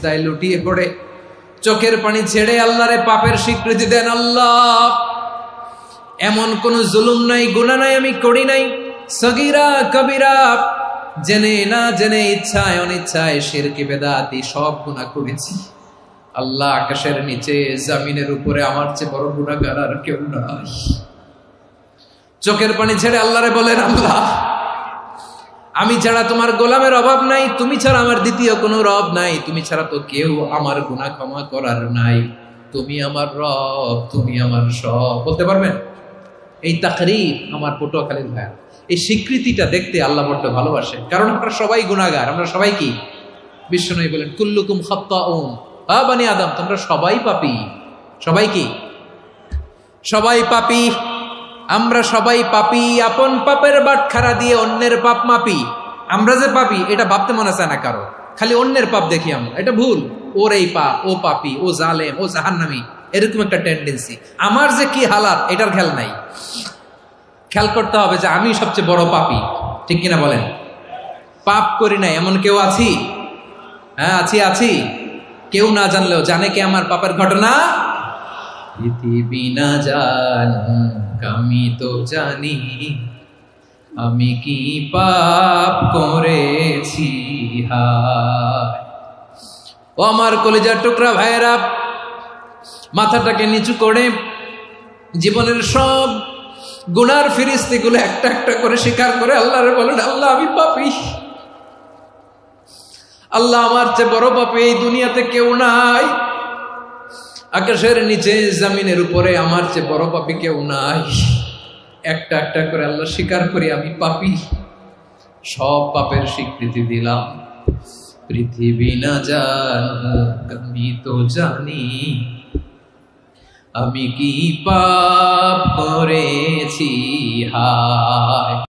সিজদায় লুটিয়ে পড়ে চোখের পানি ছেড়ে আল্লাহরে পাপের স্বীকৃতি দেন। আল্লাহ, এমন কোন জুলুম নাই, গুনাহ নাই আমি করি নাই, সগীরা কবিরা, জেনে না জেনে, ইচ্ছায় অনিচ্ছায়, শিরকি বেদাতি সব গুনাহ করেছি। আল্লাহ, আকাশের নিচে জমিনের উপরে আমার চেয়ে বড় গুনাহগার আর কেউ নাই। চোখের পানি ছেড়ে আল্লাহরে বলেন, আল্লাহ, আমি ছাড়া তোমার গোলামের অভাব নাই, তুমি ছাড়া আমার দ্বিতীয় কোনো রব নাই, তুমি ছাড়া তো কেউ আমার গুনাহ ক্ষমা করার নাই, তুমি আমার রব, তুমি আমার সব। বলতে পারবেন? এই তাকরীর আমার পটুয়াখালীর ভাইয়া, এই স্বীকৃতিটা দেখতে আল্লাহ বড্ড ভালোবাসে, কারণ আমরা সবাই গুনাহগার। আমরা সবাই কি? বিশ্বনবী বলেন, কুল্লুকুম খাত্তাউন, বানি আদম, তোমরা সবাই পাপী। সবাই কি? সবাই পাপী। আমরা সবাই পাপী। আপন পাপের বাটখারা দিয়ে অন্যের পাপ মাপি। আমরা যে পাপী এটা ভাবতে মনে চায় না কারো, খালি অন্যের পাপ দেখি আমরা। এটা ভুল। ওর এই পাপ, ও পাপী, ও জালেম, ও জাহান্নামী, এরকম একটা টেন্ডেন্সি। আমার যে কি হালাত এটার খেয়াল নাই। খেয়াল করতে হবে যে আমি সবচেয়ে বড় পাপী, ঠিক কিনা বলেন? পাপ করি নাই এমন কেউ আছি? হ্যাঁ, আছি। কেউ না জানলেও জানে কে আমার পাপের ঘটনা? পৃথিবী না জানুক আমি তো জানি, আমি কি পাপ করেছি। হায় ও আমার কলিজার টুকরা ভাইয়েরা, মাথাটাকে নিচু করে জীবনের সব গুনার ফিরিস্তিগুলো একটা একটা করে স্বীকার করে আল্লাহরে বলেন, আল্লাহ, আমি পাপী। আল্লাহ, আমার চেয়ে বড় পাপী এই দুনিয়াতে কেউ নাই। আকাশের নিচে জমিনের উপরে আমার চেয়ে বড় পাপী কেউ নাই। একটা একটা করে আল্লাহ স্বীকার করি আমি পাপী। সব পাপের স্বীকৃতি দিলাম। পৃথিবী না জানুক আমি তো জানি, আমি কি পাপ করেছি। হায়